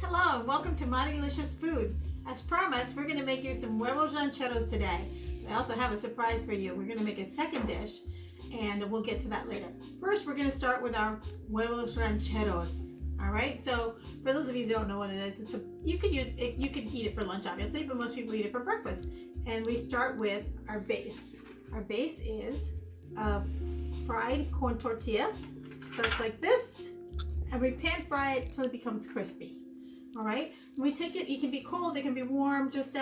Hello and welcome to My Delicious Food. As promised, we're going to make you some Huevos Rancheros today. I also have a surprise for you. We're going to make a second dish and we'll get to that later. First, we're going to start with our Huevos Rancheros. All right, so for those of you who don't know what it is, you could eat it for lunch obviously, but most people eat it for breakfast. And we start with our base. Our base is fried corn tortilla. Starts like this, and we pan fry it till it becomes crispy. All right, we take it, it can be cold, it can be warm, just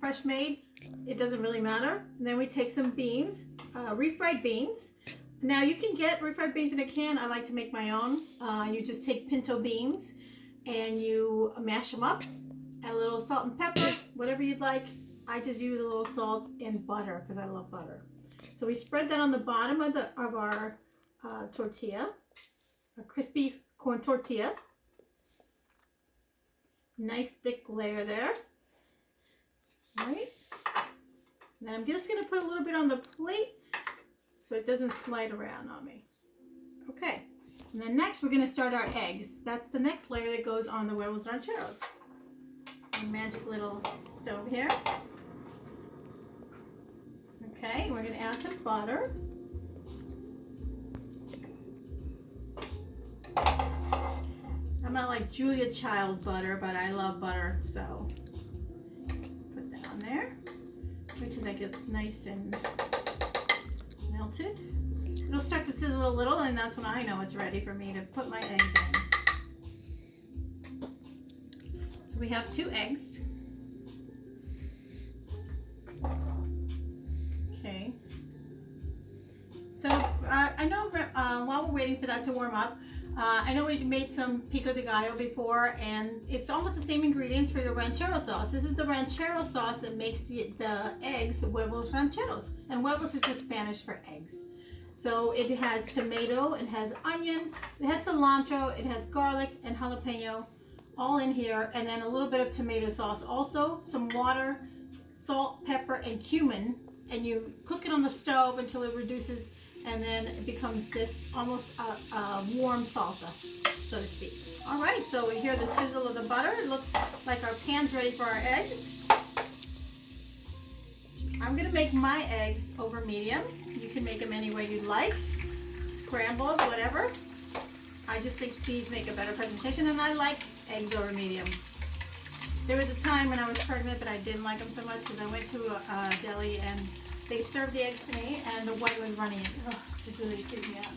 fresh made, it doesn't really matter. And then we take some beans, refried beans. Now you can get refried beans in a can. I like to make my own. You just take pinto beans and you mash them up, add a little salt and pepper, whatever you'd like. I just use a little salt and butter because I love butter. So we spread that on the bottom of our tortilla, a crispy corn tortilla. Nice thick layer there. All right. Then I'm just going to put a little bit on the plate so it doesn't slide around on me. Okay. And then next we're going to start our eggs. That's the next layer that goes on the Huevos Rancheros. A magic little stove here. Okay, we're going to add some butter. I'm not like Julia Child butter, but I love butter, so put that on there. Wait till that gets nice and melted. It'll start to sizzle a little, and that's when I know it's ready for me to put my eggs in. So we have 2 eggs. Okay. So I know while we're waiting for that to warm up, I know we made some pico de gallo before, and it's almost the same ingredients for your ranchero sauce. This is the ranchero sauce that makes the eggs huevos rancheros. And huevos is just Spanish for eggs. So it has tomato, it has onion, it has cilantro, it has garlic and jalapeno all in here, and then a little bit of tomato sauce. Also some water, salt, pepper, and cumin, and you cook it on the stove until it reduces, and then it becomes this almost a warm salsa, so to speak. All right, so we hear the sizzle of the butter. It looks like our pan's ready for our eggs. I'm gonna make my eggs over medium. You can make them any way you'd like, scrambled, whatever. I just think these make a better presentation, and I like eggs over medium. There was a time when I was pregnant that I didn't like them so much because I went to a deli and they served the eggs to me, and the white was running. Ugh, it really freaked me out.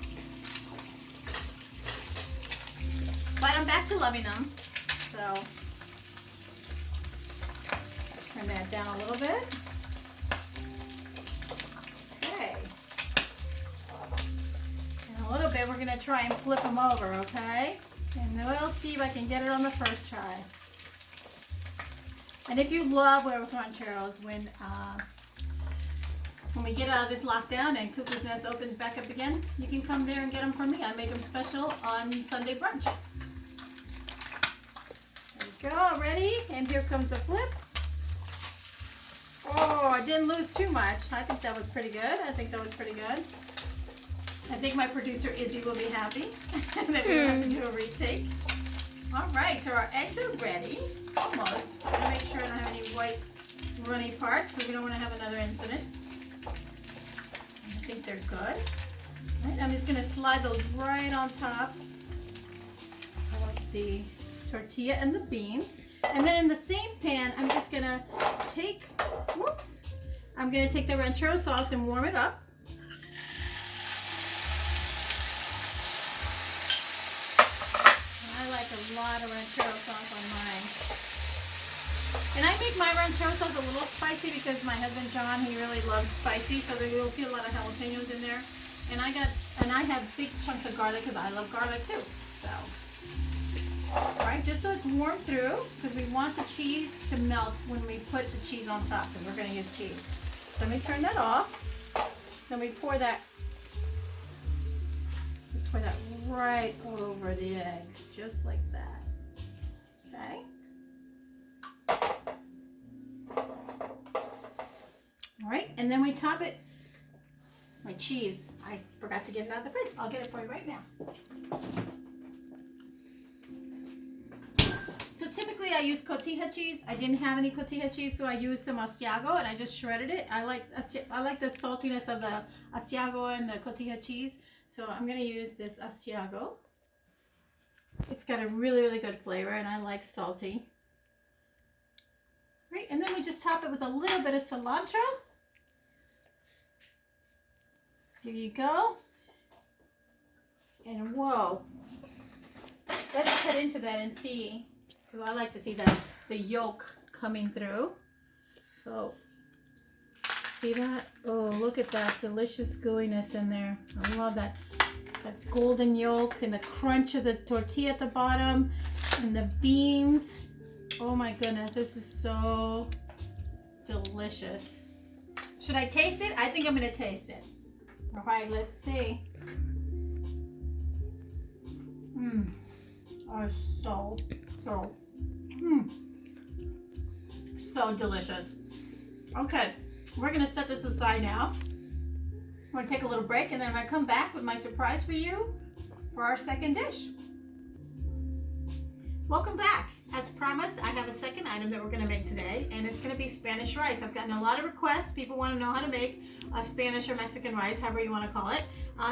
But I'm back to loving them. So, turn that down a little bit. Okay. In a little bit, we're going to try and flip them over, okay? And we'll see if I can get it on the first try. And if you love Huevos Rancheros, when we get out of this lockdown and Cuckoo's Nest opens back up again, you can come there and get them from me. I make them special on Sunday brunch. There we go, ready? And here comes the flip. Oh, I didn't lose too much. I think that was pretty good. I think my producer Izzy will be happy that we don't have to do a retake. All right, so our eggs are ready. Almost. I'm going to make sure I don't have any white runny parts because we don't want to have another incident. I think they're good. Right, I'm just going to slide those right on top of the tortilla and the beans. And then in the same pan, I'm just going to take, I'm going to take the ranchero sauce and warm it up. I like a lot of ranchero sauce on mine. And I make my ranchero sauce a little spicy because my husband John, he really loves spicy, so you'll see a lot of jalapenos in there. And I have big chunks of garlic because I love garlic too. So, all right, just so it's warm through, because we want the cheese to melt when we put the cheese on top, because we're going to use cheese. So let me turn that off. Then we pour that right over the eggs, just like that. Okay. All right, and then we top it. My cheese, I forgot to get it out of the fridge. I'll get it for you right now. So typically I use cotija cheese. I didn't have any cotija cheese, so I used some Asiago and I just shredded it. I like the saltiness of the Asiago and the cotija cheese, so I'm gonna use this Asiago. It's got a really, really good flavor, and I like salty. Right, and then we just top it with a little bit of cilantro. There you go. And whoa, let's cut into that and see, because I like to see the yolk coming through. So, see that? Oh, look at that delicious gooiness in there. I love that. That golden yolk and the crunch of the tortilla at the bottom and the beans. Oh my goodness, this is so delicious. Should I taste it? I think I'm going to taste it. All right, let's see. Oh, so delicious. Okay, we're going to set this aside now. We're going to take a little break, and then I'm going to come back with my surprise for you for our second dish. Welcome back. As promised, I have a second item that we're going to make today, and it's going to be Spanish rice. I've gotten a lot of requests. People want to know how to make Spanish or Mexican rice, however you want to call it.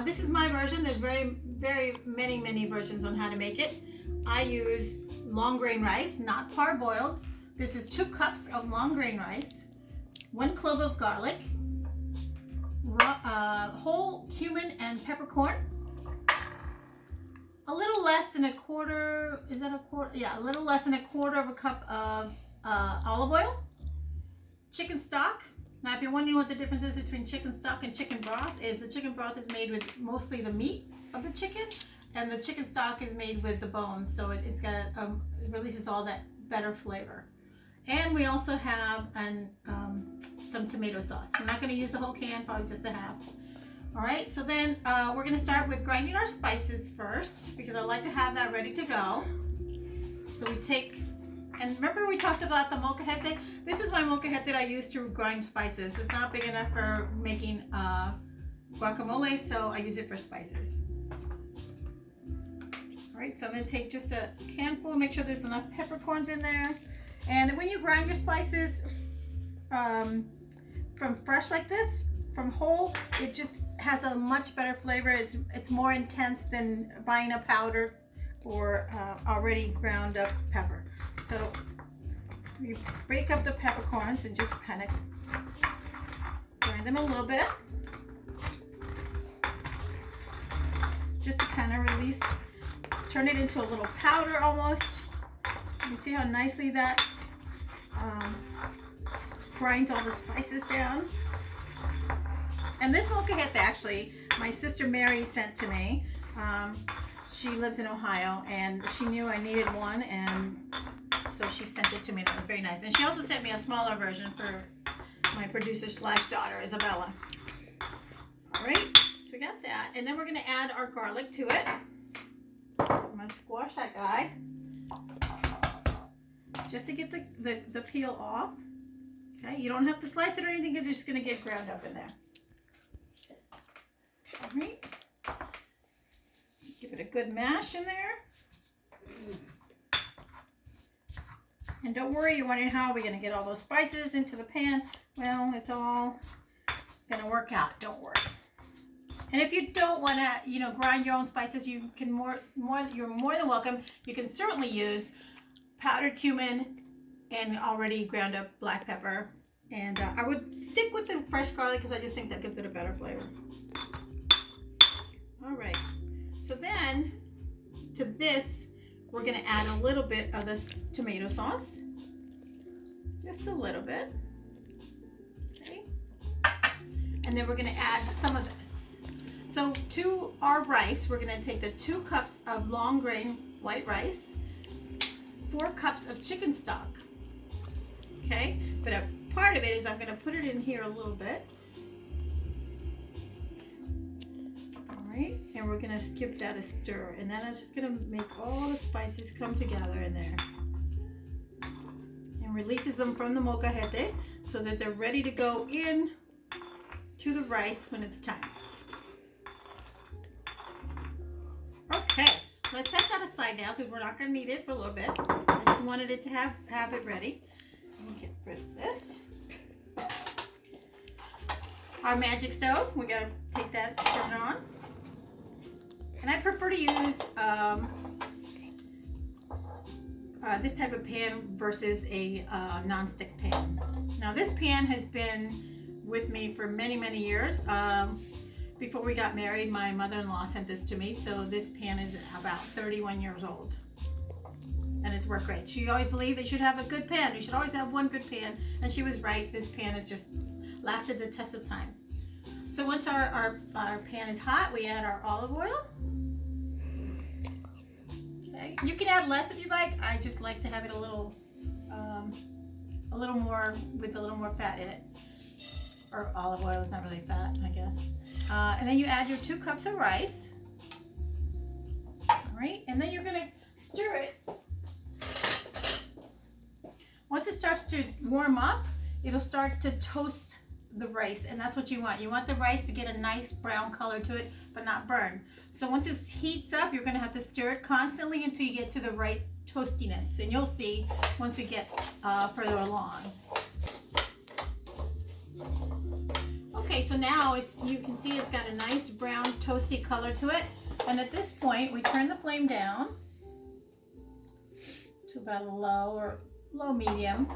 This is my version. There's very many versions on how to make it. I use long grain rice, not parboiled. This is 2 cups of long grain rice, 1 clove of garlic, whole cumin and peppercorn, a little less than a quarter, is that a quarter? Yeah, a little less than a quarter of a cup of olive oil, chicken stock. Now, if you're wondering what the difference is between chicken stock and chicken broth, is the chicken broth is made with mostly the meat of the chicken, and the chicken stock is made with the bones, so it's got it releases all that better flavor. And we also have some tomato sauce. We're not going to use the whole can, probably just a half. All right, so then we're going to start with grinding our spices first, because I like to have that ready to go. So we take, and remember we talked about the molcajete? This is my molcajete I use to grind spices. It's not big enough for making guacamole, so I use it for spices. All right, so I'm going to take just a handful, make sure there's enough peppercorns in there. And when you grind your spices from fresh like this, from whole, it just has a much better flavor. It's more intense than buying a powder or already ground up pepper. So you break up the peppercorns and just kind of grind them a little bit, just to kind of release, turn it into a little powder almost. You see how nicely that grinds all the spices down. And this molcajete, actually, my sister Mary sent to me. She lives in Ohio, and she knew I needed one, and so she sent it to me. That was very nice. And she also sent me a smaller version for my producer/daughter, Isabella. All right, so we got that. And then we're going to add our garlic to it. So I'm going to squash that guy, just to get the peel off. Okay, you don't have to slice it or anything, because it's just going to get ground up in there. All right, give it a good mash in there. And don't worry, you're wondering how are we going to get all those spices into the pan. Well, it's all going to work out, don't worry. And if you don't want to, grind your own spices, you can you're more than welcome. You can certainly use powdered cumin and already ground up black pepper. And I would stick with the fresh garlic, because I just think that gives it a better flavor. All right, so then to this, we're going to add a little bit of this tomato sauce, just a little bit, okay? And then we're going to add some of this. So to our rice, we're going to take the 2 cups of long grain white rice, 4 cups of chicken stock, okay? But a part of it is I'm going to put it in here a little bit. And we're going to give that a stir, and then it's just going to make all the spices come together in there, and releases them from the molcajete so that they're ready to go in to the rice when it's time. Okay, let's set that aside now, because we're not going to need it for a little bit. I just wanted it to have it ready. We'll get rid of this. Our magic stove, we gotta take that, turn it on. And I prefer to use this type of pan versus a non-stick pan. Now this pan has been with me for many, many years. Before we got married, my mother-in-law sent this to me, so this pan is about 31 years old. And it's worked great. She always believed that you should have a good pan. You should always have one good pan, and she was right. This pan has just lasted the test of time. So once our pan is hot, we add our olive oil. Okay, you can add less if you like. I just like to have it a little more, with a little more fat in it. Or olive oil is not really fat, I guess. And then you add your 2 cups of rice. All right, and then you're gonna stir it. Once it starts to warm up, it'll start to toast the rice, and that's what you want. You want the rice to get a nice brown color to it, but not burn. So once it heats up, you're gonna have to stir it constantly until you get to the right toastiness, and you'll see once we get further along. Okay, so now you can see it's got a nice brown toasty color to it, and at this point we turn the flame down to about a low medium,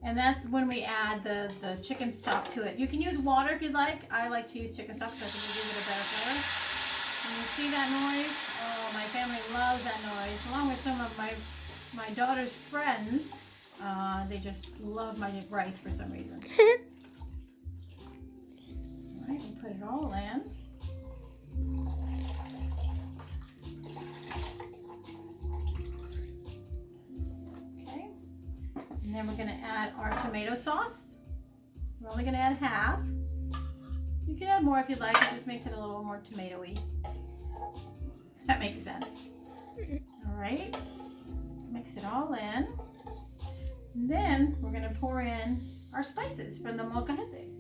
and that's when we add the chicken stock to it. You can use water if you'd like. I like to use chicken stock because I think it gives it a better flavor. And you see that noise? Oh, my family loves that noise, along with some of my daughter's friends. They just love my rice for some reason. All right, we put it all in. Okay, and then we're going to add our tomato sauce. We're only going to add half. You can add more if you'd like. It just makes it a little more tomatoey. Does that make sense? All right, mix it all in. And then we're going to pour in our spices from the molcajete.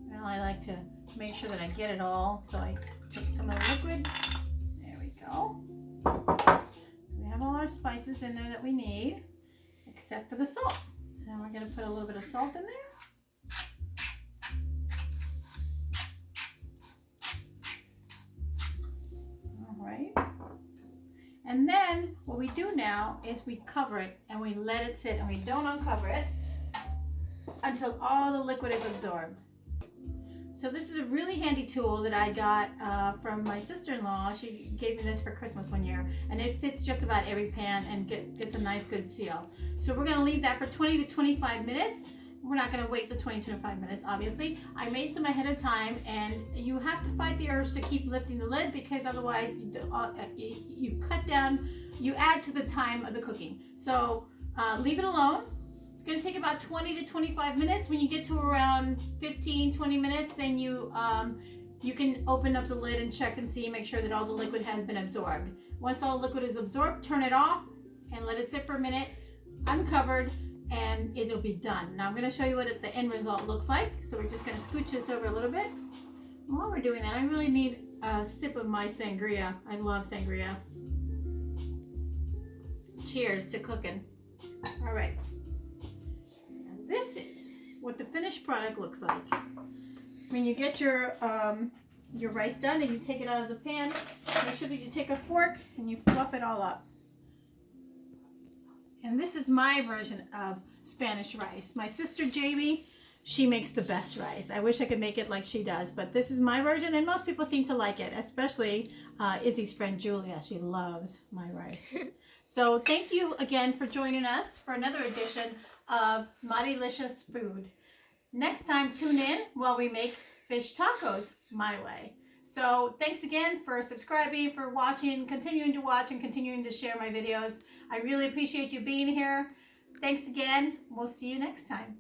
Well, I like to make sure that I get it all, so I take some of the liquid. There we go. So we have all our spices in there that we need, except for the salt. So now we're going to put a little bit of salt in there. All right. And then what we do now is we cover it and we let it sit, and we don't uncover it until all the liquid is absorbed. So this is a really handy tool that I got from my sister-in-law. She gave me this for Christmas one year, and it fits just about every pan and gets a nice good seal. So we're going to leave that for 20 to 25 minutes. We're not going to wait the 20 to 25 minutes, obviously. I made some ahead of time, and you have to fight the urge to keep lifting the lid, because otherwise you cut down, you add to the time of the cooking. So leave it alone. It's going to take about 20 to 25 minutes. When you get to around 15-20 minutes, then you can open up the lid and check and see, make sure that all the liquid has been absorbed. Once all the liquid is absorbed, turn it off and let it sit for a minute, uncovered, and it'll be done. Now I'm going to show you what the end result looks like. So we're just going to scooch this over a little bit. And while we're doing that, I really need a sip of my sangria. I love sangria. Cheers to cooking. All right. And this is what the finished product looks like. When you get your rice done and you take it out of the pan, make sure that you take a fork and you fluff it all up. And this is my version of Spanish rice. My sister Jamie, she makes the best rice. I wish I could make it like she does, but this is my version, and most people seem to like it, especially Izzy's friend Julia. She loves my rice. So thank you again for joining us for another edition of Marilicious Food. Next time, tune in while we make fish tacos my way. So thanks again for subscribing, for watching, continuing to watch, and continuing to share my videos. I really appreciate you being here. Thanks again. We'll see you next time.